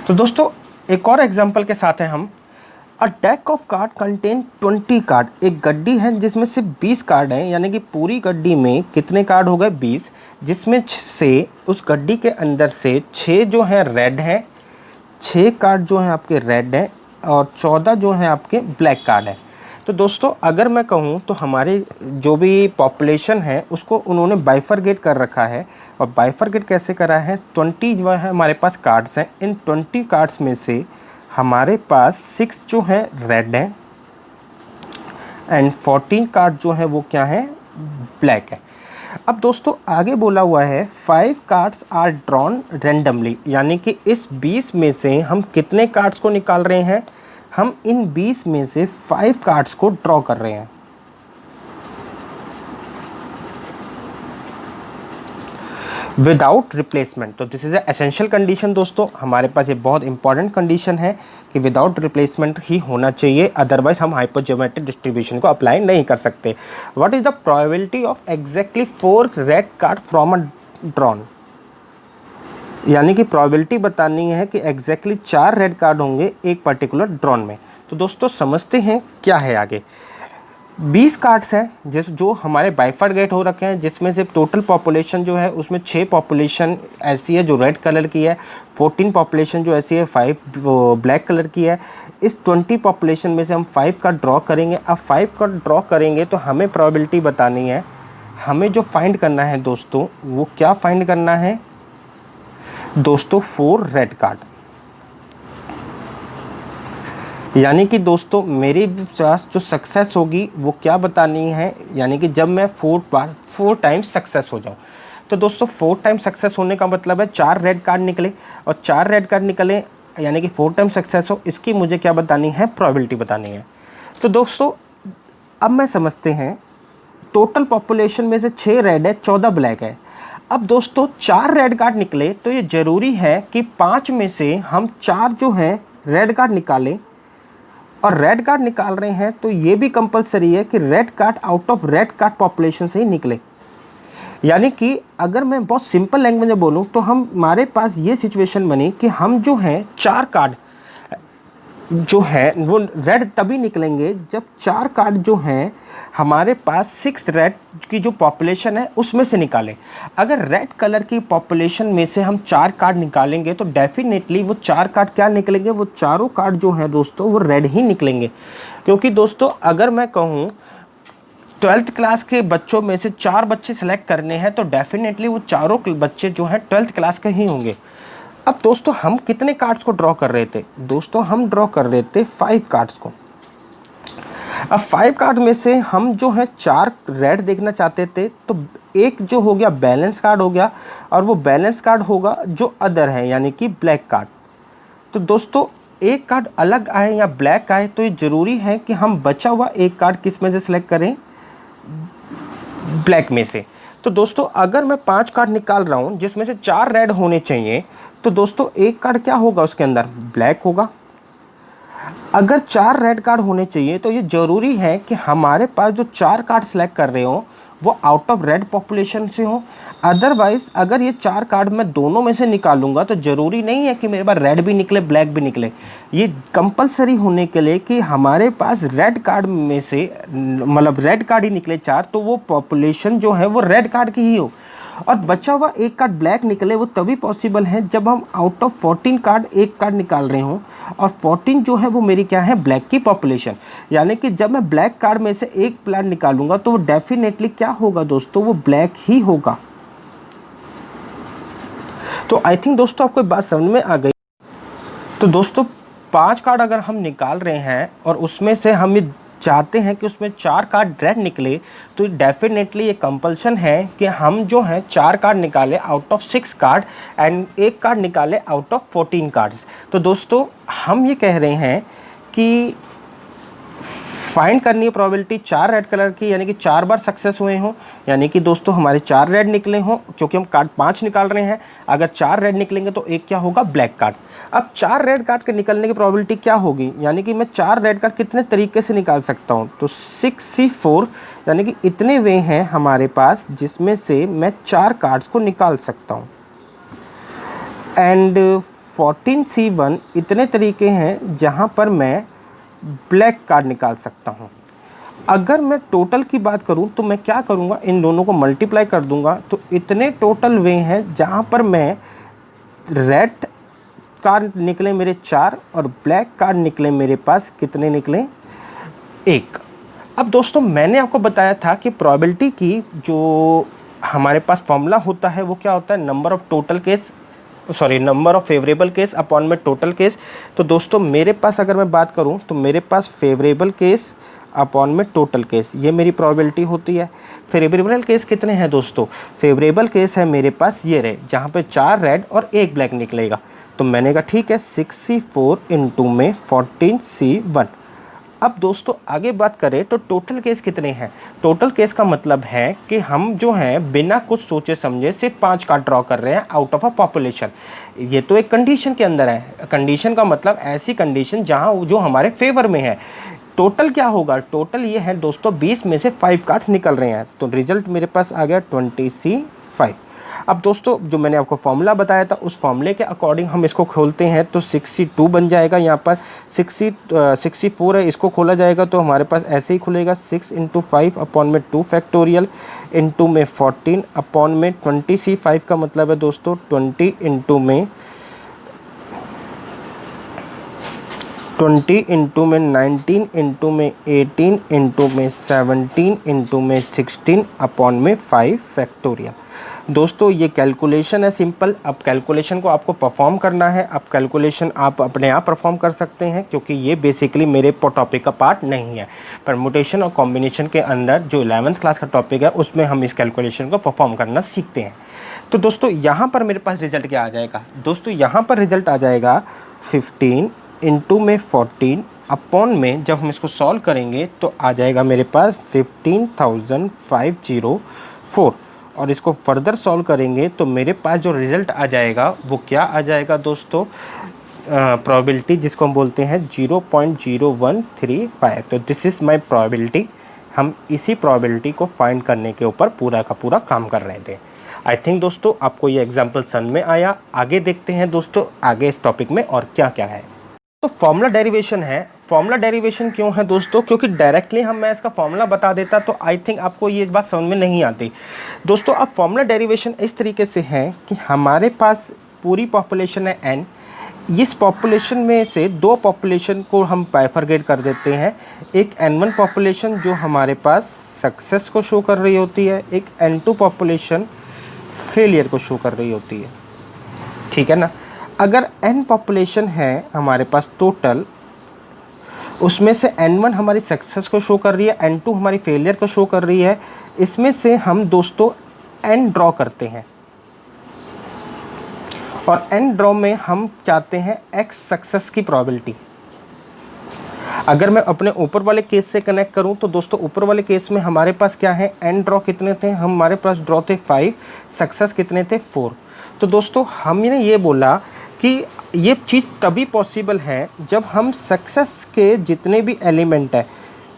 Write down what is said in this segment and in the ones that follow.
तो दोस्तों एक और एग्जांपल के साथ हैं हम। अ deck of card contain 20 card. एक गड्डी है जिसमें सिर्फ 20 कार्ड हैं, यानी कि पूरी गड्डी में कितने कार्ड हो गए 20, जिसमें से उस गड्डी के अंदर से 6 जो हैं रेड हैं, 6 कार्ड जो हैं आपके रेड हैं और 14 जो हैं आपके ब्लैक कार्ड हैं। तो दोस्तों अगर मैं कहूँ तो हमारे जो भी पॉपुलेशन है उसको उन्होंने बाइफरगेट कर रखा है। और बाइफरगेट कैसे करा है, 20 जो है हमारे पास कार्ड्स हैं। इन 20 कार्ड्स में से हमारे पास 6 जो हैं रेड हैं एंड 14 कार्ड जो हैं वो क्या हैं, ब्लैक है। अब दोस्तों आगे बोला हुआ है 5 कार्ड्स आर ड्रॉन रेंडमली, यानी कि इस 20 में से हम कितने कार्ड्स को निकाल रहे हैं, हम इन 20 में से 5 कार्ड्स को ड्रॉ कर रहे हैं। Without replacement. तो this is a essential condition दोस्तों, हमारे पास ये बहुत इंपॉर्टेंट कंडीशन है कि विदाउट रिप्लेसमेंट ही होना चाहिए, अदरवाइज हम हाइपरज्योमेट्रिक डिस्ट्रीब्यूशन को अप्लाई नहीं कर सकते। What is the probability of exactly 4 red card from a drawn, यानी कि प्रोबेबिलिटी बतानी है कि एग्जैक्टली 4 रेड कार्ड होंगे एक पर्टिकुलर ड्रॉन में। तो दोस्तों समझते हैं क्या है आगे। 20 कार्ड्स हैं जो हमारे बाइफरगेट हो रखे हैं, जिसमें से टोटल पॉपुलेशन जो है उसमें 6 पॉपुलेशन ऐसी है जो रेड कलर की है, 14 पॉपुलेशन जो ऐसी है 5 ब्लैक कलर की है। इस 20 पॉपुलेशन में से हम 5 का ड्रॉ करेंगे। अब 5 का ड्रॉ करेंगे तो हमें प्रोबेबिलिटी बतानी है। हमें जो फाइंड करना है दोस्तों, वो क्या फाइंड करना है दोस्तों, 4 रेड कार्ड। यानी कि दोस्तों मेरी पास जो सक्सेस होगी वो क्या बतानी है, यानी कि जब मैं 4 टाइम्स सक्सेस हो जाऊं। तो दोस्तों 4 टाइम सक्सेस होने का मतलब है 4 रेड कार्ड निकले, और 4 रेड कार्ड निकले यानी कि 4 टाइम सक्सेस हो, इसकी मुझे क्या बतानी है, प्रोबेबिलिटी बतानी है। तो दोस्तों अब मैं समझते हैं, टोटल पॉपुलेशन में से 6 रेड है, 14 ब्लैक है। अब दोस्तों 4 रेड कार्ड निकले तो ये ज़रूरी है कि 5 में से हम 4 जो हैं रेड कार्ड निकालें, और रेड कार्ड निकाल रहे हैं तो ये भी कंपलसरी है कि red card out of red card population से ही निकले। यानी कि अगर मैं बहुत सिंपल लैंग्वेज में बोलूँ तो हमारे पास ये सिचुएशन बनी कि हम जो हैं 4 कार्ड जो है वो रेड तभी निकलेंगे जब 4 कार्ड जो हैं हमारे पास 6 रेड की जो पॉपुलेशन है उसमें से निकालें। अगर रेड कलर की पॉपुलेशन में से हम 4 कार्ड निकालेंगे तो डेफिनेटली वो 4 कार्ड क्या निकलेंगे, वो चारों कार्ड जो हैं दोस्तों वो रेड ही निकलेंगे। क्योंकि दोस्तों अगर मैं कहूँ 12th क्लास के बच्चों में से 4 बच्चे सेलेक्ट करने हैं तो डेफिनेटली वो चारों बच्चे जो हैं 12th क्लास के ही होंगे। अब दोस्तों हम कितने कार्ड्स को ड्रॉ कर रहे थे, दोस्तों हम ड्रॉ कर रहे थे 5 कार्ड्स को। अब 5 कार्ड में से हम जो है 4 रेड देखना चाहते थे, तो एक जो हो गया बैलेंस कार्ड हो गया, और वो बैलेंस कार्ड होगा जो अदर है यानी कि ब्लैक कार्ड। तो दोस्तों एक कार्ड अलग आए या ब्लैक आए तो ये ज़रूरी है कि हम बचा हुआ एक कार्ड किस में से सिलेक्ट करें, ब्लैक में से। तो दोस्तों अगर मैं 5 कार्ड निकाल रहा हूँ जिसमें से 4 रेड होने चाहिए, तो दोस्तों एक कार्ड क्या होगा उसके अंदर, ब्लैक होगा। अगर 4 रेड कार्ड होने चाहिए तो ये ज़रूरी है कि हमारे पास जो 4 कार्ड सेलेक्ट कर रहे हो वो आउट ऑफ रेड पॉपुलेशन से हो। अदरवाइज़ अगर ये 4 कार्ड मैं दोनों में से निकालूंगा तो ज़रूरी नहीं है कि मेरे पास रेड भी निकले ब्लैक भी निकले। ये कंपलसरी होने के लिए कि हमारे पास रेड कार्ड में से मतलब रेड कार्ड ही निकले 4, तो वो पॉपुलेशन जो है वो रेड कार्ड की ही हो। और बचा हुआ एक कार्ड ब्लैक निकले वो तभी पॉसिबल है जब हम आउट ऑफ 14 कार्ड एक कार्ड निकाल रहे हों, और 14 जो है वो मेरी क्या है, ब्लैक की पॉपुलेशन। यानी कि जब मैं ब्लैक कार्ड में से एक कार्ड निकालूंगा तो वो डेफिनेटली क्या होगा दोस्तों, वो ब्लैक ही होगा। तो आई थिंक दोस्तों आपको बात समझ में आ गई। तो दोस्तों 5 कार्ड अगर हम निकाल रहे हैं और उसमें से हम ये चाहते हैं कि उसमें 4 कार्ड रेड निकले, तो डेफिनेटली ये कंपल्सन है कि हम जो है 4 कार्ड निकाले आउट ऑफ 6 कार्ड एंड एक कार्ड निकाले आउट ऑफ 14 कार्ड्स। तो दोस्तों हम ये कह रहे हैं कि फाइंड करनी है प्रोबेबिलिटी 4 रेड कलर की, यानी कि 4 बार सक्सेस हुए हों, यानी कि दोस्तों हमारे 4 रेड निकले हों, क्योंकि हम कार्ड 5 निकाल रहे हैं। अगर 4 रेड निकलेंगे तो एक क्या होगा, ब्लैक कार्ड। अब 4 रेड कार्ड के निकलने की प्रोबेबिलिटी क्या होगी, यानी कि मैं 4 रेड कार्ड कितने तरीके से निकाल सकता हूँ, तो 6C4 यानी कि इतने वे हैं हमारे पास जिसमें से मैं 4 कार्ड्स को निकाल सकता हूँ। एंड 14C1 इतने तरीके हैं जहाँ पर मैं ब्लैक कार्ड निकाल सकता हूँ। अगर मैं टोटल की बात करूँ तो मैं क्या करूँगा, इन दोनों को मल्टीप्लाई कर दूँगा, तो इतने टोटल वे हैं जहाँ पर मैं रेड कार्ड निकले मेरे 4 और ब्लैक कार्ड निकले मेरे पास कितने निकले, 1। अब दोस्तों मैंने आपको बताया था कि प्रोबेबिलिटी की जो हमारे पास फॉर्मूला होता है वो क्या होता है, number of favourable case upon में टोटल केस। तो दोस्तों मेरे पास अगर मैं बात करूं तो मेरे पास फेवरेबल केस अपॉन में टोटल केस, ये मेरी प्रोबेबिलिटी होती है। फेवरेबल केस कितने हैं दोस्तों, फेवरेबल केस है मेरे पास ये रहे जहाँ पे 4 रेड और 1 ब्लैक निकलेगा। तो मैंने कहा ठीक है 6C4 इंटू में 14C1। अब दोस्तों आगे बात करें तो टोटल केस कितने हैं। टोटल केस का मतलब है कि हम जो हैं बिना कुछ सोचे समझे सिर्फ 5 कार्ड ड्रॉ कर रहे हैं आउट ऑफ अ पॉपुलेशन। ये तो एक कंडीशन के अंदर है। कंडीशन का मतलब ऐसी कंडीशन जहां जो हमारे फेवर में है। टोटल क्या होगा, टोटल ये है दोस्तों 20 में से 5 कार्ड्स निकल रहे हैं, तो रिजल्ट मेरे पास आ गया 20C5। अब दोस्तों जो मैंने आपको फॉर्मूला बताया था उस फॉर्मूले के अकॉर्डिंग हम इसको खोलते हैं तो 6C2 बन जाएगा। यहाँ पर 6C4 है, इसको खोला जाएगा तो हमारे पास ऐसे ही खुलेगा 6 इंटू 5 अपॉन में 2 फैक्टोरियल इंटू में 14 अपॉन में 20C5 का मतलब है दोस्तों 20 इंटू में 19 इंटू में 18 इंटू में 17 इंटू में 16 अपॉन में 5 फैक्टोरियल। दोस्तों ये कैलकुलेशन है सिंपल। अब कैलकुलेशन को आपको परफॉर्म करना है। अब कैलकुलेशन आप अपने आप परफॉर्म कर सकते हैं क्योंकि ये बेसिकली मेरे टॉपिक का पार्ट नहीं है। परमुटेशन और कॉम्बिनेशन के अंदर जो 11th क्लास का टॉपिक है उसमें हम इस कैलकुलेशन को परफॉर्म करना सीखते हैं। तो दोस्तों यहाँ पर मेरे पास रिजल्ट क्या आ जाएगा, दोस्तों यहाँ पर रिजल्ट आ जाएगा 15 इंटू में 14 अपॉन में जब हम इसको सॉल्व करेंगे तो आ जाएगा मेरे पास 15,504 और इसको फर्दर सॉल्व करेंगे तो मेरे पास जो रिज़ल्ट आ जाएगा वो क्या आ जाएगा दोस्तों, प्रोबेबिलिटी जिसको हम बोलते हैं 0.0135। तो दिस इज़ माय प्रोबेबिलिटी। हम इसी प्रोबेबिलिटी को फाइंड करने के ऊपर पूरा का पूरा काम कर रहे थे। आई थिंक दोस्तों आपको ये एग्जाम्पल समझ में आया। आगे देखते हैं दोस्तों आगे इस टॉपिक में और क्या क्या है। तो फॉर्मूला डेरिवेशन है। फॉर्मूला डेरिवेशन क्यों है दोस्तों, क्योंकि डायरेक्टली हम मैं इसका फॉर्मूला बता देता तो आई थिंक आपको ये बात समझ में नहीं आती। दोस्तों अब फॉर्मूला डेरिवेशन इस तरीके से है कि हमारे पास पूरी पॉपुलेशन है n। इस पॉपुलेशन में से 2 पॉपुलेशन को हम बाइफरगेट कर देते हैं। एक n1 पॉपुलेशन जो हमारे पास सक्सेस को शो कर रही होती है, एक n2 पॉपुलेशन फेलियर को शो कर रही होती है, ठीक है ना। अगर n पॉपुलेशन है हमारे पास टोटल, उसमें से n1 हमारी सक्सेस को शो कर रही है, n2 हमारी फेलियर को शो कर रही है। इसमें से हम दोस्तों n ड्रॉ करते हैं और n ड्रॉ में हम चाहते हैं x सक्सेस की प्रोबेबिलिटी। अगर मैं अपने ऊपर वाले केस से कनेक्ट करूं तो दोस्तों ऊपर वाले केस में हमारे पास क्या है, n ड्रॉ कितने थे, हमारे पास ड्रॉ थे 5, सक्सेस कितने थे 4। तो दोस्तों हमने ये बोला कि ये चीज़ तभी पॉसिबल है जब हम सक्सेस के जितने भी एलिमेंट हैं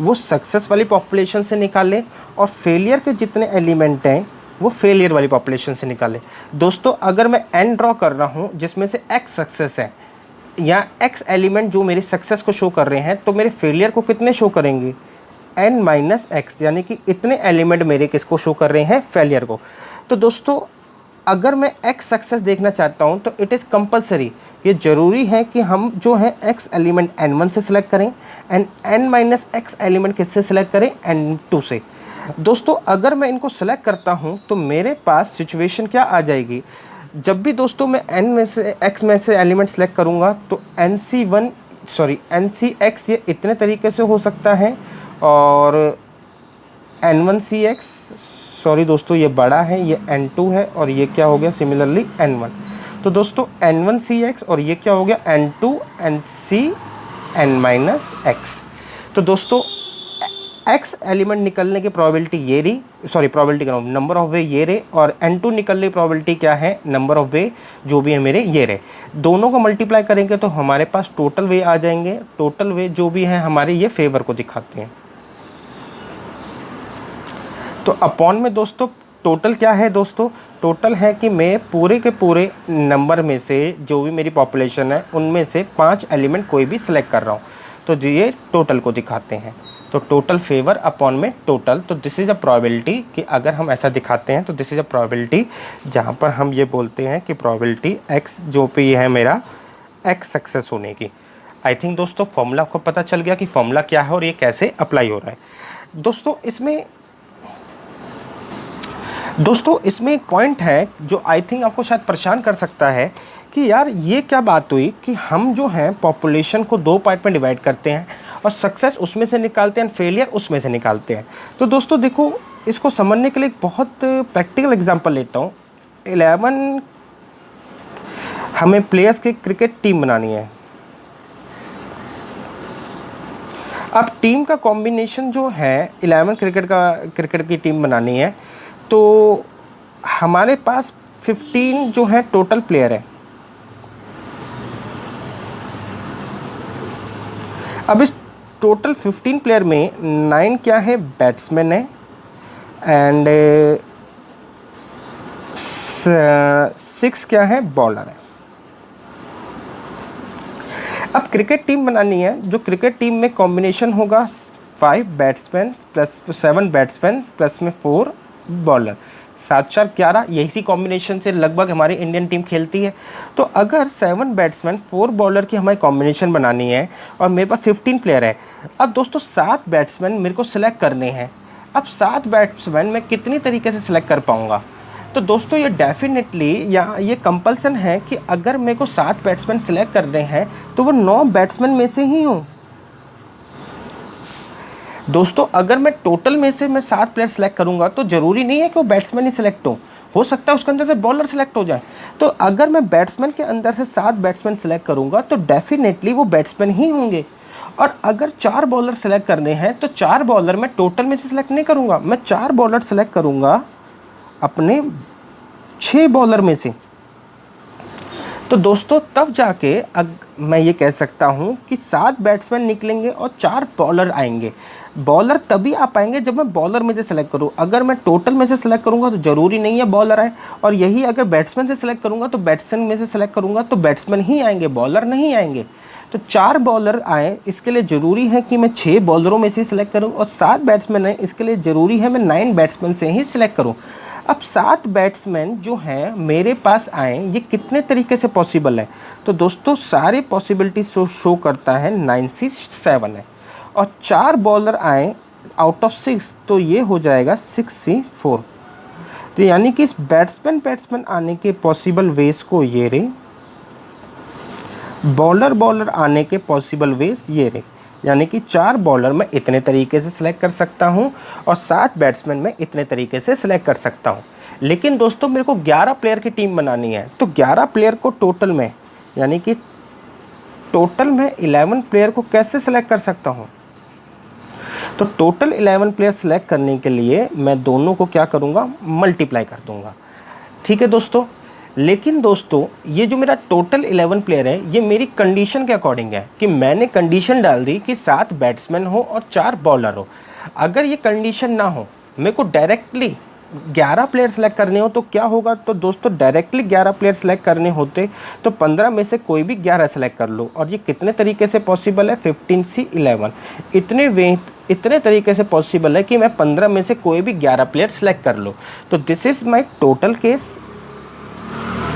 वो सक्सेस वाली पॉपुलेशन से निकालें और फेलियर के जितने एलिमेंट हैं वो फेलियर वाली पॉपुलेशन से निकालें। दोस्तों अगर मैं n ड्रॉ कर रहा हूँ जिसमें से x सक्सेस है या x एलिमेंट जो मेरी सक्सेस को शो कर रहे हैं, तो मेरे फेलियर को कितने शो करेंगे, n माइनस एक्स, यानी कि इतने एलिमेंट मेरे किसको शो कर रहे हैं, फेलियर को। तो दोस्तों अगर मैं x सक्सेस देखना चाहता हूं तो इट इज़ कंपलसरी, ये ज़रूरी है कि हम जो है x एलिमेंट n1 से सिलेक्ट करें and n minus x element किससे सिलेक्ट करें, n2 से। दोस्तों अगर मैं इनको सेलेक्ट करता हूं तो मेरे पास सिचुएशन क्या आ जाएगी, जब भी दोस्तों मैं n में से x में से एलिमेंट सेलेक्ट करूंगा तो ncx ये इतने तरीके से हो सकता है और n1cx, सॉरी दोस्तों ये बड़ा है, ये n2 है और ये क्या हो गया सिमिलरली n1। तो दोस्तों n1cx और ये क्या हो गया n2 nc n minus x. तो दोस्तों x एलिमेंट निकलने की प्रोबेबिलिटी ये रही, सॉरी प्रोबेबिलिटी का नंबर ऑफ वे ये रहे, और n2 निकलने की प्रोबेबिलिटी क्या है, नंबर ऑफ वे जो भी है मेरे ये रहे। दोनों को मल्टीप्लाई करेंगे तो हमारे पास टोटल वे आ जाएंगे। टोटल वे जो भी है हमारे ये फेवर को दिखाते हैं। तो अपॉन में दोस्तों टोटल क्या है दोस्तों, टोटल है कि मैं पूरे के पूरे नंबर में से जो भी मेरी पॉपुलेशन है उनमें से 5 एलिमेंट कोई भी सिलेक्ट कर रहा हूँ, तो ये टोटल को दिखाते हैं। तो टोटल फेवर अपॉन में टोटल, तो दिस इज़ अ प्रोबेबिलिटी कि अगर हम ऐसा दिखाते हैं तो दिस इज़ अ प्रोबेबिलिटी, जहाँ पर हम ये बोलते हैं कि प्रोबेबिलिटी एक्स जो भी है मेरा एक्स सक्सेस होने की। आई थिंक दोस्तों फॉर्मूला आपको पता चल गया कि फॉर्मूला क्या है और ये कैसे अप्लाई हो रहा है। दोस्तों इसमें एक पॉइंट है जो आई थिंक आपको शायद परेशान कर सकता है कि यार ये क्या बात हुई कि हम जो हैं पॉपुलेशन को 2 पार्ट में डिवाइड करते हैं और सक्सेस उसमें से निकालते हैं, फेलियर उसमें से निकालते हैं। तो दोस्तों देखो, इसको समझने के लिए एक बहुत प्रैक्टिकल एग्जांपल लेता हूँ। 11 हमें प्लेयर्स की क्रिकेट टीम बनानी है। अब टीम का कॉम्बिनेशन जो है 11 क्रिकेट की टीम बनानी है, तो हमारे पास 15 जो है टोटल प्लेयर है। अब इस टोटल 15 प्लेयर में 9 क्या है, बैट्समैन है, एंड 6 क्या है, बॉलर है। अब क्रिकेट टीम बनानी है, जो क्रिकेट टीम में कॉम्बिनेशन होगा 5 बैट्समैन प्लस 7 बैट्समैन प्लस में 4 बॉलर, 7-4-11, यही कॉम्बिनेशन से लगभग हमारी इंडियन टीम खेलती है। तो अगर 7 बैट्समैन 4 बॉलर की हमारी कॉम्बिनेशन बनानी है और मेरे पास 15 प्लेयर है, अब दोस्तों 7 बैट्समैन मेरे को सिलेक्ट करने हैं। अब 7 बैट्समैन मैं कितनी तरीके से सिलेक्ट कर पाऊँगा? तो दोस्तों ये डेफिनेटली या ये कंपल्सन है कि अगर मेरे को 7 बैट्समैन सिलेक्ट करने हैं तो वो 9 बैट्समैन में से ही हों। दोस्तों अगर मैं टोटल में से मैं 7 प्लेयर सेलेक्ट करूंगा तो ज़रूरी नहीं है कि वो बैट्समैन ही सिलेक्ट हो सकता है उसके अंदर से बॉलर सेलेक्ट हो जाए। तो अगर मैं बैट्समैन के अंदर से 7 बैट्समैन सेलेक्ट करूंगा तो डेफिनेटली वो बैट्समैन ही होंगे। और अगर 4 बॉलर सेलेक्ट करने हैं तो 4 बॉलर मैं टोटल में से सिलेक्ट नहीं करूँगा, मैं 4 बॉलर सेलेक्ट करूँगा अपने 6 बॉलर में से। तो दोस्तों तब जाके मैं ये कह सकता हूँ कि 7 बैट्समैन निकलेंगे और 4 बॉलर आएंगे। बॉलर तभी आ पाएंगे जब मैं बॉलर में से सिलेक्ट करूँ। अगर मैं टोटल में से सिलेक्ट करूँगा तो ज़रूरी नहीं है बॉलर आए, और यही अगर बैट्समैन से सिलेक्ट करूँगा तो बैट्समैन में से सिलेक्ट करूँगा तो बैट्समैन ही आएंगे, बॉलर नहीं आएंगे। तो 4 बॉलर आए, इसके लिए ज़रूरी है कि मैं 6 बॉलरों में से सिलेक्ट करूँ, और 7 बैट्समैन आए, इसके लिए ज़रूरी है मैं 9 बैट्समैन से ही सिलेक्ट करूँ। अब 7 बैट्समैन जो हैं मेरे पास आए, ये कितने तरीके से पॉसिबल है? तो दोस्तों सारे पॉसिबिलिटी शो करता है 9C7 है, और 4 बॉलर आए आउट ऑफ 6, तो ये हो जाएगा 6C4। तो यानी कि इस बैट्समैन आने के पॉसिबल वेज को ये रहे, बॉलर आने के पॉसिबल वेज ये रहे। यानी कि 4 बॉलर मैं इतने तरीके से सिलेक्ट कर सकता हूं और 7 बैट्समैन मैं इतने तरीके से सिलेक्ट कर सकता हूं। लेकिन दोस्तों मेरे को 11 प्लेयर की टीम बनानी है, तो 11 प्लेयर को टोटल में, यानी कि टोटल में 11 प्लेयर को कैसे सिलेक्ट कर सकता हूं? तो टोटल 11 प्लेयर सिलेक्ट करने के लिए मैं दोनों को क्या करूँगा, मल्टीप्लाई कर दूँगा। ठीक है दोस्तों। लेकिन दोस्तों ये जो मेरा टोटल 11 प्लेयर है, ये मेरी कंडीशन के अकॉर्डिंग है कि मैंने कंडीशन डाल दी कि 7 बैट्समैन हो और 4 बॉलर हो। अगर ये कंडीशन ना हो, मेरे को डायरेक्टली 11 प्लेयर सेलेक्ट करने हो तो क्या होगा? तो दोस्तों डायरेक्टली 11 प्लेयर सेलेक्ट करने होते तो 15 में से कोई भी 11 सेलेक्ट कर लो। और ये कितने तरीके से पॉसिबल है? 15C11 इतने तरीके से पॉसिबल है कि मैं 15 में से कोई भी 11 प्लेयर सेलेक्ट कर लो। तो this is my total case.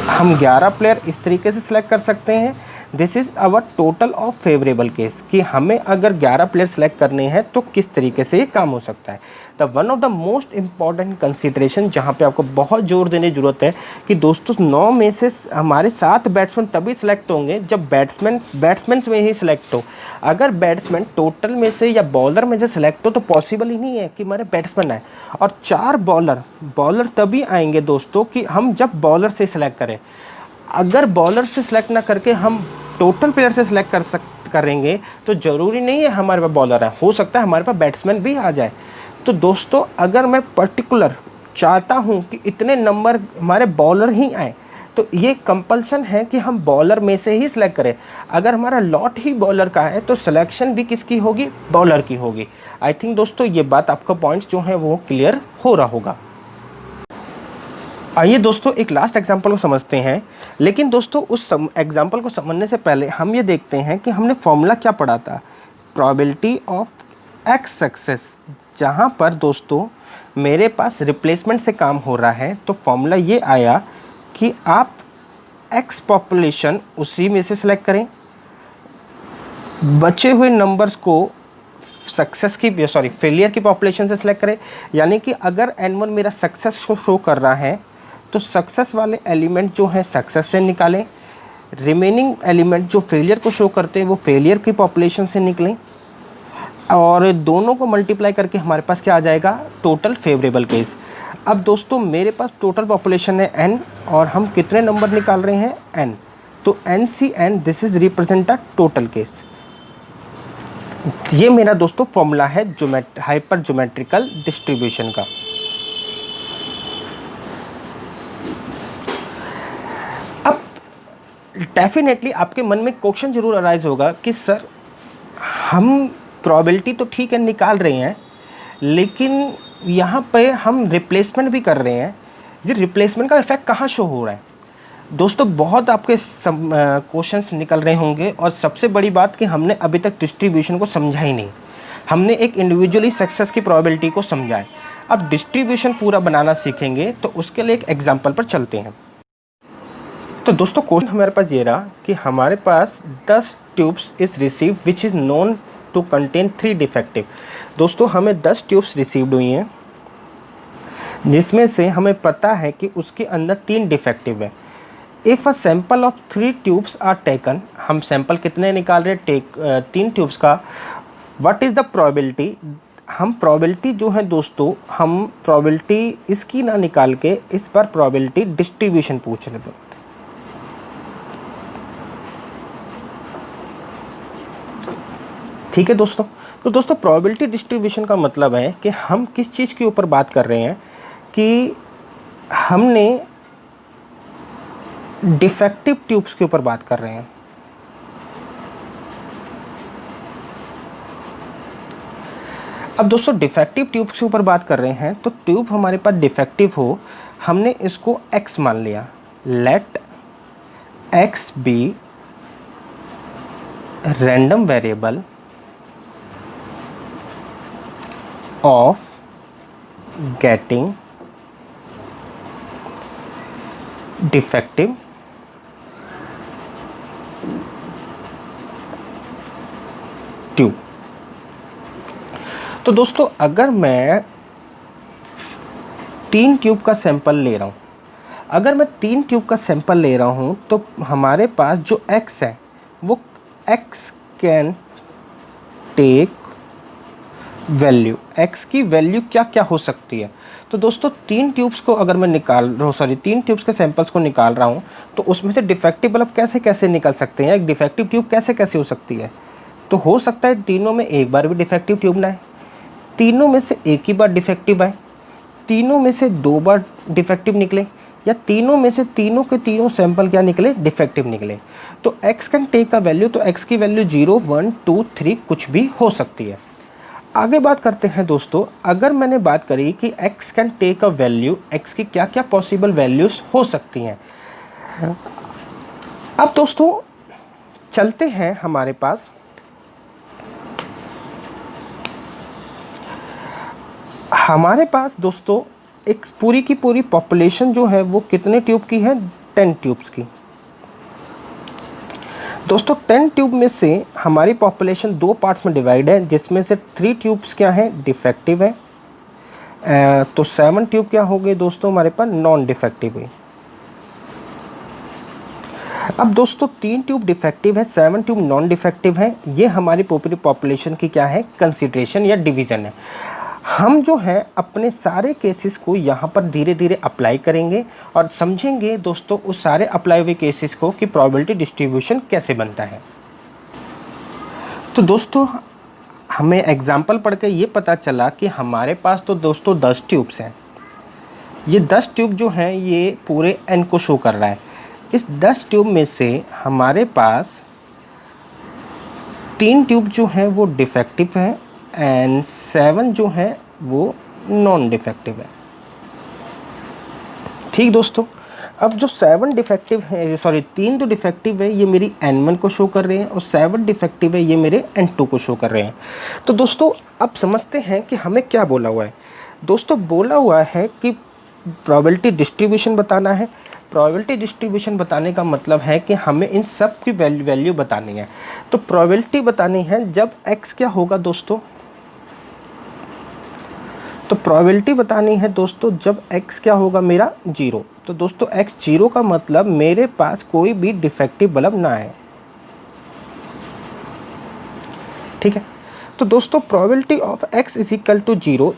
हम 11 प्लेयर इस तरीके से सिलेक्ट कर सकते हैं। This is our total of favourable case, कि हमें अगर 11 प्लेयर सेलेक्ट करने हैं तो किस तरीके से ये काम हो सकता है। The one of the most important consideration जहाँ पे आपको बहुत जोर देने की ज़रूरत है कि दोस्तों 9 में से हमारे 7 बैट्समैन तभी सिलेक्ट होंगे जब बैट्समैन में ही सिलेक्ट हो। अगर बैट्समैन टोटल में से या बॉलर में से सिलेक्ट हो तो पॉसिबल ही नहीं है कि हमारे बैट्समैन आए। और 4 बॉलर तभी आएंगे दोस्तों कि हम जब बॉलर से सिलेक्ट करें। अगर बॉलर से सिलेक्ट ना करके हम टोटल प्लेयर से सिलेक्ट करेंगे तो ज़रूरी नहीं है हमारे पास बॉलर है, हो सकता है हमारे पास बैट्समैन भी आ जाए। तो दोस्तों अगर मैं पर्टिकुलर चाहता हूं कि इतने नंबर हमारे बॉलर ही आए, तो ये कंपल्सन है कि हम बॉलर में से ही सिलेक्ट करें। अगर हमारा लॉट ही बॉलर का है तो सिलेक्शन भी किसकी होगी? बॉलर की होगी। आई थिंक दोस्तों ये बात आपका पॉइंट्स जो है वो क्लियर हो रहा होगा। आइए दोस्तों एक लास्ट एग्जांपल को समझते हैं। लेकिन दोस्तों उस एग्जांपल को समझने से पहले हम ये देखते हैं कि हमने फॉर्मूला क्या पढ़ा था, प्रोबेबिलिटी ऑफ एक्स सक्सेस। जहाँ पर दोस्तों मेरे पास रिप्लेसमेंट से काम हो रहा है, तो फॉर्मूला ये आया कि आप एक्स पॉपुलेशन उसी में से सिलेक्ट करें, बचे हुए नंबर्स को सक्सेस की फेलियर की पॉपुलेशन से सिलेक्ट करें। यानी कि अगर n1 मेरा सक्सेस को शो कर रहा है तो सक्सेस वाले एलिमेंट जो हैं सक्सेस से निकालें, रिमेनिंग एलिमेंट जो फेलियर को शो करते हैं वो फेलियर की पॉपुलेशन से निकलें, और दोनों को मल्टीप्लाई करके हमारे पास क्या आ जाएगा, टोटल फेवरेबल केस। अब दोस्तों मेरे पास टोटल पॉपुलेशन है n और हम कितने नंबर निकाल रहे हैं, n। तो NCN this is represent a total case. ये मेरा दोस्तों फॉर्मूला है हाइपर ज्योमेट्रिकल डिस्ट्रीब्यूशन का। अब डेफिनेटली आपके मन में क्वेश्चन जरूर अराइज होगा कि सर हम प्रोबेबिलिटी तो ठीक है निकाल रहे हैं, लेकिन यहाँ पे हम रिप्लेसमेंट भी कर रहे हैं, ये रिप्लेसमेंट का इफेक्ट कहाँ शो हो रहा है। दोस्तों बहुत आपके क्वेश्चंस निकल रहे होंगे, और सबसे बड़ी बात कि हमने अभी तक डिस्ट्रीब्यूशन को समझा ही नहीं, हमने एक इंडिविजुअली सक्सेस की प्रोबेबिलिटी को समझा है। अब डिस्ट्रीब्यूशन पूरा बनाना सीखेंगे तो उसके लिए एक एग्जांपल पर चलते हैं। तो दोस्तों क्वेश्चन हमारे पास ये रहा कि हमारे पास 10 tubes is receive which is known to contain 3 defective. दोस्तों हमें 10 ट्यूब्स रिसीव्ड हुई हैं जिसमें से हमें पता है कि उसके अंदर 3 डिफेक्टिव है। If a sample of 3 tubes are taken, हम सैंपल कितने निकाल रहे हैं, 3 ट्यूब्स का। व्हाट इज़ द प्रोबेबिलिटी, हम प्रोबेबिलिटी जो है दोस्तों, हम प्रोबेबिलिटी इसकी ना निकाल के इस पर प्रोबेबिलिटी डिस्ट्रीब्यूशन पूछ रहे थे। ठीक है दोस्तों, तो दोस्तों प्रोबेबिलिटी डिस्ट्रीब्यूशन का मतलब है कि हम किस चीज़ के ऊपर बात कर रहे हैं कि हमने डिफेक्टिव ट्यूब्स के ऊपर बात कर रहे हैं। अब दोस्तों डिफेक्टिव ट्यूब्स के ऊपर बात कर रहे हैं, तो ट्यूब हमारे पास डिफेक्टिव हो, हमने इसको x मान लिया। Let x be random variable of getting defective tube. तो दोस्तों अगर मैं 3 ट्यूब का सैंपल ले रहा हूँ, अगर मैं 3 ट्यूब का सैंपल ले रहा हूँ तो हमारे पास जो x है वो x can take value, x की वैल्यू क्या क्या हो सकती है। तो दोस्तों 3 ट्यूब्स को अगर मैं 3 ट्यूब्स के सैंपल्स को निकाल रहा हूँ तो उसमें से डिफेक्टिव बल्ब कैसे कैसे निकल सकते हैं, एक डिफेक्टिव ट्यूब कैसे कैसे हो सकती है। तो हो सकता है तीनों में एक बार भी डिफेक्टिव ट्यूब ना आए, तीनों में से एक ही बार डिफेक्टिव आए, तीनों में से 2 बार डिफेक्टिव निकले, या तीनों में से तीनों के तीनों सैंपल क्या निकले, डिफेक्टिव निकले। तो x कैन टेक का वैल्यू, तो x की वैल्यू 0, 1, 2, 3 कुछ भी हो सकती है। आगे बात करते हैं दोस्तों, अगर मैंने बात करी कि x can take a value, x की क्या क्या पॉसिबल वैल्यूज़ हो सकती हैं। अब दोस्तों चलते हैं हमारे पास, दोस्तों एक पूरी की पूरी पॉपुलेशन जो है वो कितने ट्यूब की है, 10 ट्यूब्स की। दोस्तों 10 ट्यूब में से हमारी पॉपुलेशन 2 पार्ट्स में डिवाइड है, जिसमें से 3 ट्यूब्स क्या हैं, डिफेक्टिव है। तो 7 ट्यूब क्या हो गए दोस्तों हमारे पास, नॉन डिफेक्टिव है। अब दोस्तों 3 ट्यूब डिफेक्टिव है, 7 ट्यूब नॉन डिफेक्टिव है। ये हमारी पूरी पॉपुलेशन की क्या है, कंसीडरेशन या डिवीज़न है। हम जो है अपने सारे केसेस को यहाँ पर धीरे धीरे अप्लाई करेंगे और समझेंगे दोस्तों उस सारे अप्लाई हुए केसेस को कि प्रोबेबिलिटी डिस्ट्रीब्यूशन कैसे बनता है। तो दोस्तों हमें एग्जाम्पल पढ़ के ये पता चला कि हमारे पास तो दोस्तों 10 ट्यूब्स हैं। ये 10 ट्यूब जो हैं ये पूरे n को शो कर रहा है। इस 10 ट्यूब में से हमारे पास 3 ट्यूब जो हैं वो डिफेक्टिव है एंड 7 जो है वो नॉन डिफेक्टिव है। ठीक दोस्तों, अब जो 7 डिफेक्टिव है, सॉरी 3 जो डिफेक्टिव है ये मेरी N1 को शो कर रहे हैं और 7 डिफेक्टिव है ये मेरे N2 को शो कर रहे हैं। तो दोस्तों अब समझते हैं कि हमें क्या बोला हुआ है। दोस्तों बोला हुआ है कि प्रोबेबिलिटी डिस्ट्रीब्यूशन बताना है। प्रोबेबिलिटी डिस्ट्रीब्यूशन बताने का मतलब है कि हमें इन सब की वैल्यू बतानी है। तो प्रोबेबिलिटी बतानी है जब x क्या होगा दोस्तों, तो प्रोबेबिलिटी बतानी है दोस्तों जब x क्या होगा मेरा 0। तो दोस्तों x 0 का मतलब मेरे पास कोई भी डिफेक्टिव बल्ब ना आए। ठीक है, तो दोस्तों probability of x is equal to 0।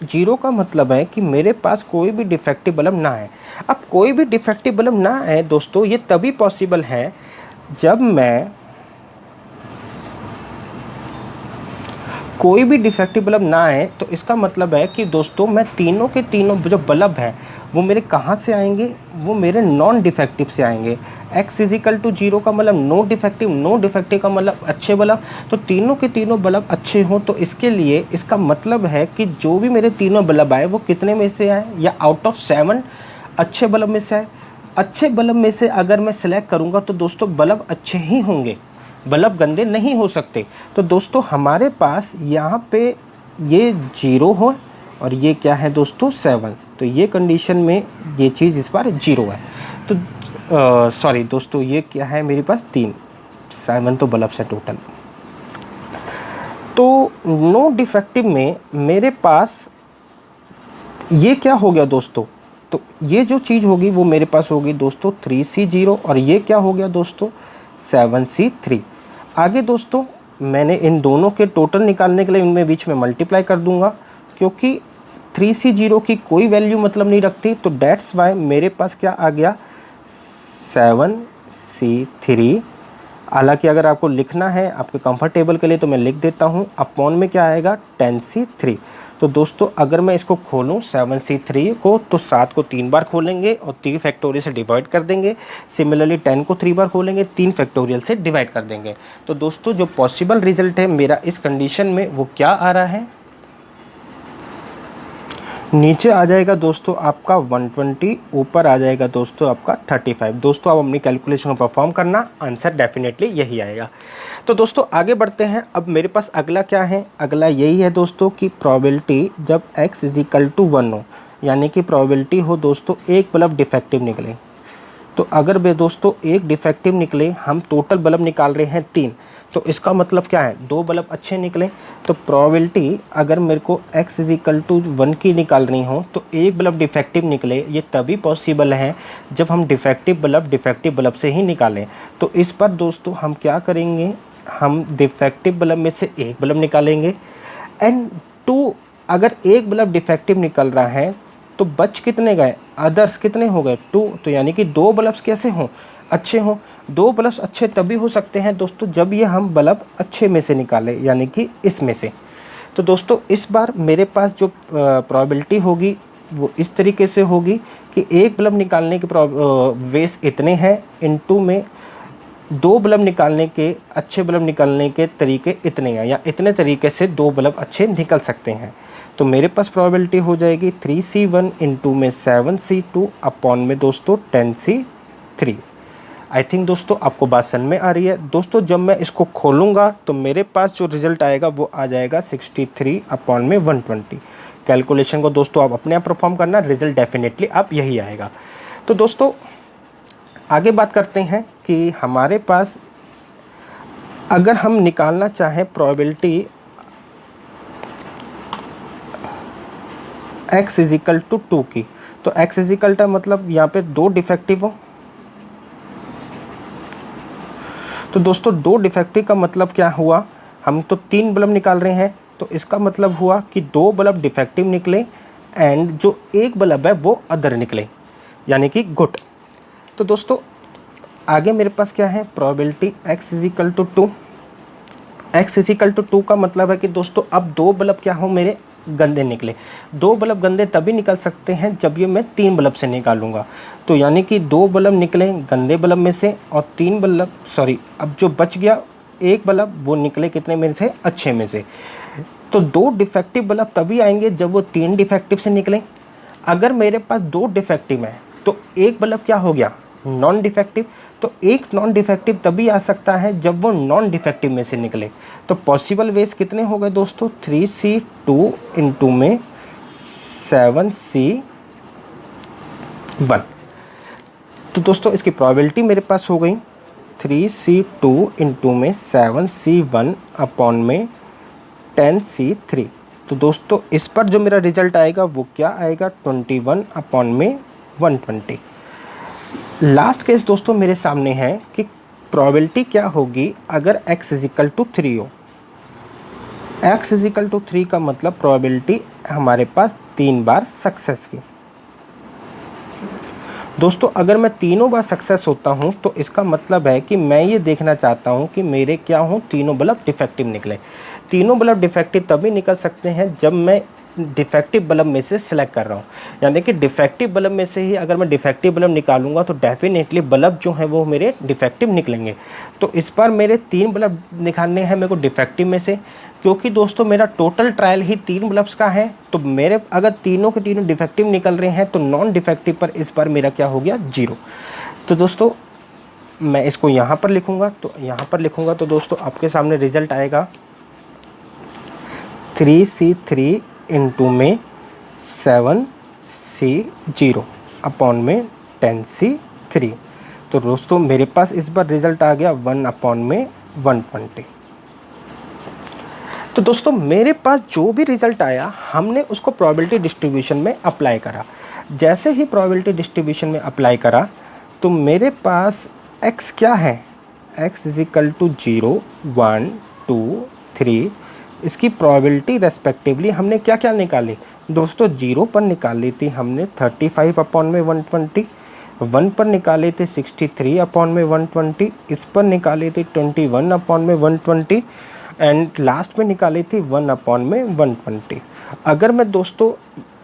0 का मतलब है कि मेरे पास कोई भी डिफेक्टिव बल्ब ना आए। अब कोई भी डिफेक्टिव बल्ब ना आए दोस्तों ये तभी पॉसिबल है जब मैं कोई भी डिफेक्टिव बल्ब ना आए। तो इसका मतलब है कि दोस्तों मैं तीनों के तीनों जो बल्ब हैं वो मेरे कहाँ से आएंगे, वो मेरे नॉन डिफेक्टिव से आएंगे। x इज इक्वल टू 0 का मतलब नो डिफेक्टिव का मतलब अच्छे बल्ब। तो तीनों के तीनों बल्ब अच्छे हों तो इसके लिए इसका मतलब है कि जो भी मेरे तीनों बल्ब आए वो कितने में से आए, या आउट ऑफ 7 अच्छे बल्ब में से आए। अच्छे बल्ब में से अगर मैं सिलेक्ट करूँगा तो दोस्तों बल्ब अच्छे ही होंगे, बल्ब गंदे नहीं हो सकते। तो दोस्तों हमारे पास यहाँ पे ये 0 हो और ये क्या है दोस्तों 7। तो ये कंडीशन में ये चीज़ इस बार 0 है। तो सॉरी दोस्तों ये क्या है मेरे पास 7 तो बल्ब से टोटल। तो नो डिफेक्टिव में मेरे पास ये क्या हो गया दोस्तों, तो ये जो चीज़ होगी वो मेरे पास होगी दोस्तों 3C0 और ये क्या हो गया दोस्तों 7C3। आगे दोस्तों मैंने इन दोनों के टोटल निकालने के लिए इनमें बीच में मल्टीप्लाई कर दूंगा, क्योंकि 3C0 की कोई वैल्यू मतलब नहीं रखती। तो डेट्स वाई मेरे पास क्या आ गया 7C3। हालांकि अगर आपको लिखना है आपके कंफर्टेबल के लिए तो मैं लिख देता हूँ, अपॉन में क्या आएगा 10C3। तो दोस्तों अगर मैं इसको खोलूँ 7C3 को तो 7 को 3 बार खोलेंगे और 3 फैक्टोरियल से डिवाइड कर देंगे। सिमिलरली 10 को 3 बार खोलेंगे, 3 फैक्टोरियल से डिवाइड कर देंगे। तो दोस्तों जो पॉसिबल रिजल्ट है मेरा इस कंडीशन में वो क्या आ रहा है, नीचे आ जाएगा दोस्तों आपका 120, ऊपर आ जाएगा दोस्तों आपका 35। दोस्तों आप अपनी कैलकुलेशन को परफॉर्म करना, आंसर डेफिनेटली यही आएगा। तो दोस्तों आगे बढ़ते हैं। अब मेरे पास अगला क्या है, अगला यही है दोस्तों कि प्रोबेबिलिटी जब x इज इक्वल टू 1 हो, यानी कि प्रोबेबिलिटी हो दोस्तों एक बल्ब डिफेक्टिव निकले। तो अगर वे दोस्तों एक डिफेक्टिव निकले, हम टोटल बल्ब निकाल रहे हैं 3, तो इसका मतलब क्या है 2 बल्ब अच्छे निकले। तो प्रोबेबिलिटी अगर मेरे को x इज इक्वल टू 1 की निकालनी हो तो एक बल्ब डिफेक्टिव निकले, ये तभी पॉसिबल है जब हम डिफेक्टिव बल्ब से ही निकालें। तो इस पर दोस्तों हम क्या करेंगे, हम डिफेक्टिव बल्ब में से एक बल्ब निकालेंगे एंड 2, अगर एक बल्ब डिफेक्टिव निकल रहा है तो बच कितने गए, अदर्स कितने हो गए 2। तो यानी कि 2 बल्ब्स कैसे हों, अच्छे हों। 2 बल्ब्स अच्छे तभी हो सकते हैं दोस्तों जब ये हम बल्ब अच्छे में से निकालें, यानी कि इसमें से। तो दोस्तों इस बार मेरे पास जो प्रोबेबिलिटी होगी वो इस तरीके से होगी कि एक बल्ब निकालने के वेस इतने हैं, इनटू में 2 बल्ब निकालने के, अच्छे बल्ब निकालने के तरीके इतने हैं, या इतने तरीके से 2 बल्ब अच्छे निकल सकते हैं। तो मेरे पास प्रोबेबिलिटी हो जाएगी 3C1 इंटू में 7C2 अपॉन में दोस्तों 10C3। आई थिंक दोस्तों आपको बात समझ में आ रही है। दोस्तों जब मैं इसको खोलूँगा तो मेरे पास जो रिज़ल्ट आएगा वो आ जाएगा 63 अपॉन में 120। कैलकुलेशन को दोस्तों आप अपने आप परफॉर्म करना, रिज़ल्ट डेफिनेटली आप यही आएगा। तो दोस्तों आगे बात करते हैं कि हमारे पास अगर हम निकालना चाहें probability x is equal to 2 की, तो x इज इक्वल टू मतलब यहाँ पे 2 डिफेक्टिव हो। तो दोस्तों 2 डिफेक्टिव का मतलब क्या हुआ, हम तो 3 बल्ब निकाल रहे हैं, तो इसका मतलब हुआ कि 2 बल्ब डिफेक्टिव निकले एंड जो एक बल्ब है वो अदर निकले, यानी कि गुड। तो दोस्तों आगे मेरे पास क्या है, probability x is equal to 2। x is equal to 2 का मतलब है कि दोस्तों अब 2 बल्ब क्या हो मेरे गंदे निकले। 2 बल्ब गंदे तभी निकल सकते हैं जब ये मैं 3 बल्ब से निकालूंगा। तो यानी कि 2 बल्ब निकले गंदे बल्ब में से और 3 बल्ब, सॉरी अब जो बच गया एक बल्ब वो निकले कितने में से, अच्छे में से। तो 2 डिफेक्टिव बल्ब तभी आएंगे जब वो 3 डिफेक्टिव से निकलें। अगर मेरे पास 2 डिफेक्टिव हैं तो एक बल्ब क्या हो गया, नॉन डिफेक्टिव। तो एक नॉन डिफेक्टिव तभी आ सकता है जब वो नॉन डिफेक्टिव में से निकले। तो पॉसिबल वेज कितने हो गए दोस्तों, 3C2 इंटू में 7C1। तो दोस्तों इसकी प्रोबेबिलिटी मेरे पास हो गई 3C2 इंटू में 7C1 अपॉन में 10C3। तो दोस्तों इस पर जो मेरा रिजल्ट आएगा वो क्या आएगा, 21 अपॉन में 120। लास्ट केस दोस्तों मेरे सामने है कि प्रोबेबिलिटी क्या होगी अगर x इजिकल टू 3 हो। x इजिकल टू 3 का मतलब प्रोबेबिलिटी हमारे पास 3 बार सक्सेस की। दोस्तों अगर मैं तीनों बार सक्सेस होता हूं तो इसका मतलब है कि मैं ये देखना चाहता हूं कि मेरे क्या हों, तीनों बल्ब डिफेक्टिव निकले। तीनों बल्ब डिफेक्टिव तभी निकल सकते हैं जब मैं डिफेक्टिव बल्ब में से सिलेक्ट कर रहा हूँ। यानी कि डिफेक्टिव बल्ब में से ही अगर मैं डिफेक्टिव बल्ब निकालूंगा तो डेफिनेटली बल्ब जो है वो मेरे डिफेक्टिव निकलेंगे। तो इस बार मेरे 3 बल्ब निकालने हैं मेरे को डिफेक्टिव में से, क्योंकि दोस्तों मेरा टोटल ट्रायल ही 3 बल्ब्स का है। तो मेरे अगर तीनों के तीनों डिफेक्टिव निकल रहे हैं तो नॉन डिफेक्टिव पर इस बार मेरा क्या हो गया, 0। तो दोस्तों मैं इसको यहाँ पर लिखूँगा, तो यहाँ पर लिखूँगा तो दोस्तों आपके सामने रिजल्ट आएगा 3C3 इंटू में 7C0 अपॉन में 10C3। तो दोस्तों मेरे पास इस बार रिजल्ट आ गया 1 अपॉन में 120। तो दोस्तों मेरे पास जो भी रिज़ल्ट आया हमने उसको प्रोबेबिलिटी डिस्ट्रीब्यूशन में अप्लाई करा। जैसे ही प्रोबेबिलिटी डिस्ट्रीब्यूशन में अप्लाई करा तो मेरे पास x क्या है, x इजिकल टू 0, 1, 2, 3। इसकी प्रोबेबिलिटी रेस्पेक्टिवली हमने क्या क्या निकाली दोस्तों, 0 पर निकाली थी हमने 35 अपॉन में 120, 1 पर निकाले थे 63 अपॉन में 120, इस पर निकाले थे 21 अपॉन में 120 एंड लास्ट में निकाली थी 1 अपॉन में 120। अगर मैं दोस्तों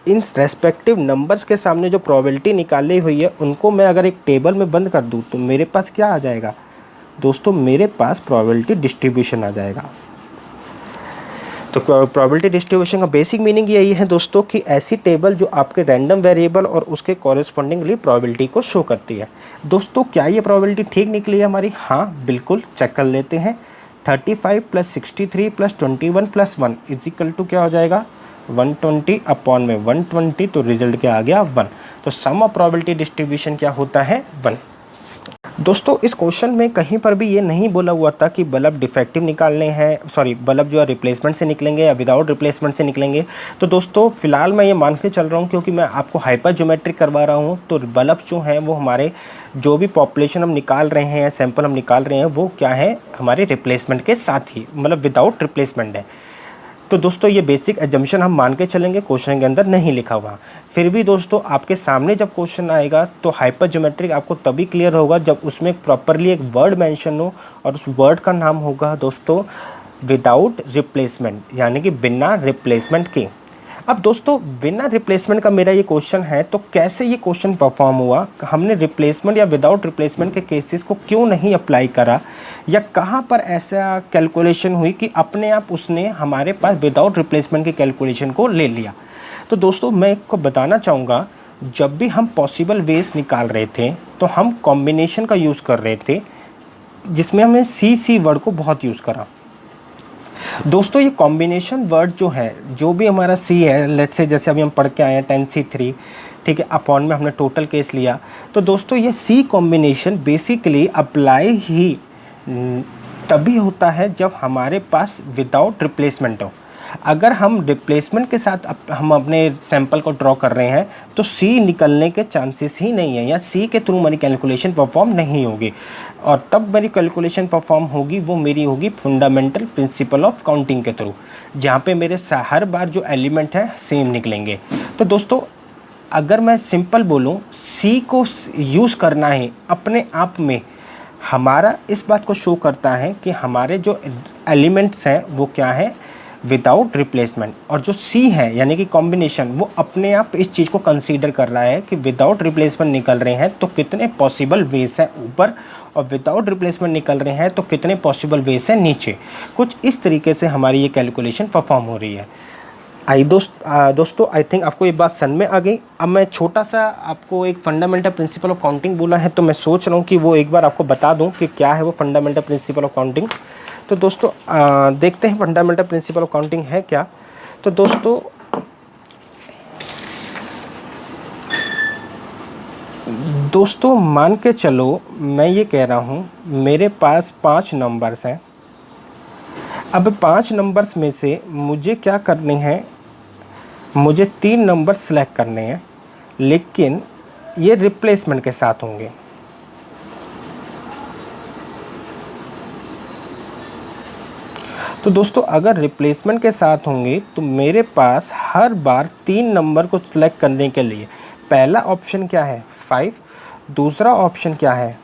इन रेस्पेक्टिव नंबर्स के सामने जो प्रोबेबिलिटी निकाली हुई है उनको मैं अगर एक टेबल में बंद कर दूँ तो मेरे पास क्या आ जाएगा दोस्तों, मेरे पास प्रोबेबिलिटी डिस्ट्रीब्यूशन आ जाएगा। तो प्रोबेबिलिटी डिस्ट्रीब्यूशन का बेसिक मीनिंग यही है दोस्तों कि ऐसी टेबल जो आपके रैंडम वेरिएबल और उसके कॉरेस्पॉन्डिंगली प्रोबेबिलिटी को शो करती है। दोस्तों क्या ये प्रोबेबिलिटी ठीक निकली है हमारी? हाँ बिल्कुल, चेक कर लेते हैं। 35 plus 63 plus 21 plus 1 is equal to क्या हो जाएगा, 120 अपॉन में 120। तो रिजल्ट क्या आ गया, 1। तो सम ऑफ प्रोबेबिलिटी डिस्ट्रीब्यूशन क्या होता है, 1। दोस्तों इस क्वेश्चन में कहीं पर भी ये नहीं बोला हुआ था कि बल्ब डिफेक्टिव निकालने हैं, सॉरी बल्ब जो है रिप्लेसमेंट से निकलेंगे या विदाउट रिप्लेसमेंट से निकलेंगे। तो दोस्तों फिलहाल मैं ये मान के चल रहा हूँ क्योंकि मैं आपको हाइपर ज्योमेट्रिक करवा रहा हूँ, तो बल्ब जो हैं वो हमारे जो भी पॉपुलेशन हम निकाल रहे हैं, सैंपल हम निकाल रहे हैं, वो क्या है हमारे रिप्लेसमेंट के साथ ही, मतलब विदाउट रिप्लेसमेंट है। तो दोस्तों ये बेसिक एजम्पशन हम मान के चलेंगे, क्वेश्चन के अंदर नहीं लिखा हुआ। फिर भी दोस्तों आपके सामने जब क्वेश्चन आएगा तो हाइपर ज्योमेट्रिक आपको तभी क्लियर होगा जब उसमें प्रॉपरली एक वर्ड मेंशन हो और उस वर्ड का नाम होगा दोस्तों विदाउट रिप्लेसमेंट, यानी कि बिना रिप्लेसमेंट के। अब दोस्तों बिना रिप्लेसमेंट का मेरा ये क्वेश्चन है, तो कैसे ये क्वेश्चन परफॉर्म हुआ, हमने रिप्लेसमेंट या विदाउट रिप्लेसमेंट के केसेस को क्यों नहीं अप्लाई करा, या कहाँ पर ऐसा कैलकुलेशन हुई कि अपने आप उसने हमारे पास विदाउट रिप्लेसमेंट के कैलकुलेशन को ले लिया। तो दोस्तों मैं आपको बताना चाहूँगा, जब भी हम पॉसिबल वेज निकाल रहे थे तो हम कॉम्बिनेशन का यूज़ कर रहे थे, जिसमें हमने सी वर्ड को बहुत यूज़ करा। दोस्तों ये कॉम्बिनेशन वर्ड जो है, जो भी हमारा सी है, लेट्स से जैसे अभी हम पढ़ के आए हैं 10C3, ठीक है, अपॉन में हमने टोटल केस लिया। तो दोस्तों ये सी कॉम्बिनेशन बेसिकली अप्लाई ही तभी होता है जब हमारे पास विदाउट रिप्लेसमेंट हो। अगर हम रिप्लेसमेंट के साथ हम अपने सैंपल को ड्रॉ कर रहे हैं तो सी निकलने के चांसेस ही नहीं है, या सी के थ्रू मेरी कैलकुलेशन परफॉर्म नहीं होगी। और तब मेरी कैलकुलेशन परफॉर्म होगी वो मेरी होगी फंडामेंटल प्रिंसिपल ऑफ काउंटिंग के थ्रू, जहाँ पे मेरे हर बार जो एलिमेंट हैं सेम निकलेंगे। तो दोस्तों अगर मैं सिंपल बोलूँ, सी को यूज़ करना ही अपने आप में हमारा इस बात को शो करता है कि हमारे जो एलिमेंट्स हैं वो क्या है, विदाउट रिप्लेसमेंट। और जो सी है यानी कि कॉम्बिनेशन, वो अपने आप इस चीज़ को कंसीडर कर रहा है कि विदाउट रिप्लेसमेंट निकल रहे हैं तो कितने पॉसिबल वेज हैं ऊपर, और विदाउट रिप्लेसमेंट निकल रहे हैं तो कितने पॉसिबल वेज हैं नीचे। कुछ इस तरीके से हमारी ये कैलकुलेशन परफॉर्म हो रही है। दोस्तों आई थिंक आपको ये बात समझ में आ गई। अब मैं छोटा सा आपको एक फंडामेंटल प्रिंसिपल ऑफ काउंटिंग बोला है, तो मैं सोच रहा हूँ कि वो एक बार आपको बता दूँ कि क्या है वो फंडामेंटल प्रिंसिपल ऑफ काउंटिंग। तो दोस्तों देखते हैं फंडामेंटल प्रिंसिपल ऑफ काउंटिंग है क्या। तो दोस्तों मान के चलो मैं ये कह रहा हूँ मेरे पास 5 नंबर्स हैं। अब 5 नंबर्स में से मुझे क्या करने हैं, मुझे 3 नंबर सेलेक्ट करने हैं, लेकिन ये रिप्लेसमेंट के साथ होंगे। तो दोस्तों अगर रिप्लेसमेंट के साथ होंगे तो मेरे पास हर बार 3 नंबर को सिलेक्ट करने के लिए पहला ऑप्शन क्या है 5, दूसरा ऑप्शन क्या है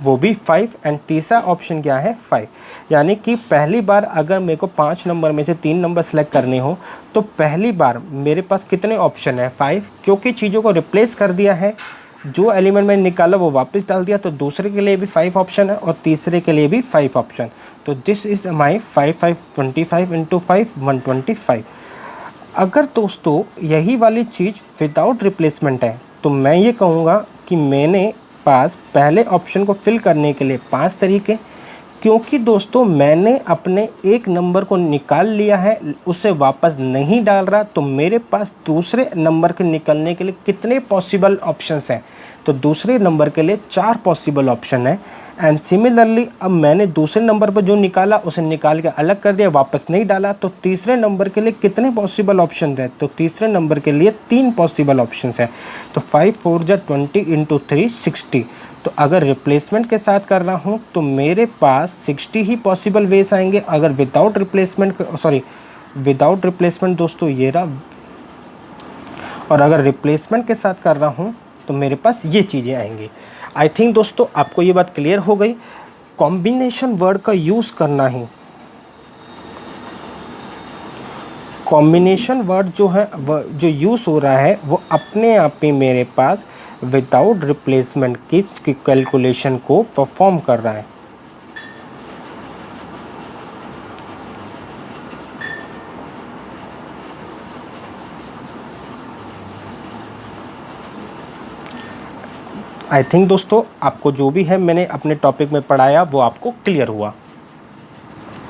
वो भी 5 एंड तीसरा ऑप्शन क्या है 5। यानी कि पहली बार अगर मेरे को 5 नंबर में से 3 नंबर सेलेक्ट करने हो तो पहली बार मेरे पास कितने ऑप्शन है 5, क्योंकि चीज़ों को रिप्लेस कर दिया है, जो एलिमेंट मैंने निकाला वो वापस डाल दिया, तो दूसरे के लिए भी 5 ऑप्शन है और तीसरे के लिए भी 5 ऑप्शन। तो दिस इज़ माई 5 5 25 इंटू 5 125। अगर दोस्तों यही वाली चीज़ विदाउट रिप्लेसमेंट है तो मैं ये कहूँगा कि मैंने पास पहले ऑप्शन को फिल करने के लिए 5 तरीके, क्योंकि दोस्तों मैंने अपने एक नंबर को निकाल लिया है, उसे वापस नहीं डाल रहा, तो मेरे पास दूसरे नंबर के निकलने के लिए कितने पॉसिबल ऑप्शंस हैं, तो दूसरे नंबर के लिए 4 पॉसिबल ऑप्शन है। एंड सिमिलरली अब मैंने दूसरे नंबर पर जो निकाला उसे निकाल के अलग कर दिया, वापस नहीं डाला, तो तीसरे नंबर के लिए कितने पॉसिबल ऑप्शन है, तो तीसरे नंबर के लिए 3 पॉसिबल ऑप्शन है। तो 5 4 जा 20 इंटू 3 60। तो अगर रिप्लेसमेंट के साथ कर रहा हूँ तो मेरे पास 60 ही पॉसिबल वेज आएंगे। अगर विदाउट रिप्लेसमेंट दोस्तों ये रहा, और अगर रिप्लेसमेंट के साथ कर रहा हूँ तो मेरे पास ये चीज़ें आएंगी। आई थिंक दोस्तों आपको ये बात क्लियर हो गई। कॉम्बिनेशन वर्ड का यूज़ करना ही, कॉम्बिनेशन वर्ड जो है जो यूज़ हो रहा है वो अपने आप ही मेरे पास विदाउट रिप्लेसमेंट की कैलकुलेशन को परफॉर्म कर रहा है। आई थिंक दोस्तों आपको जो भी है मैंने अपने टॉपिक में पढ़ाया वो आपको क्लियर हुआ।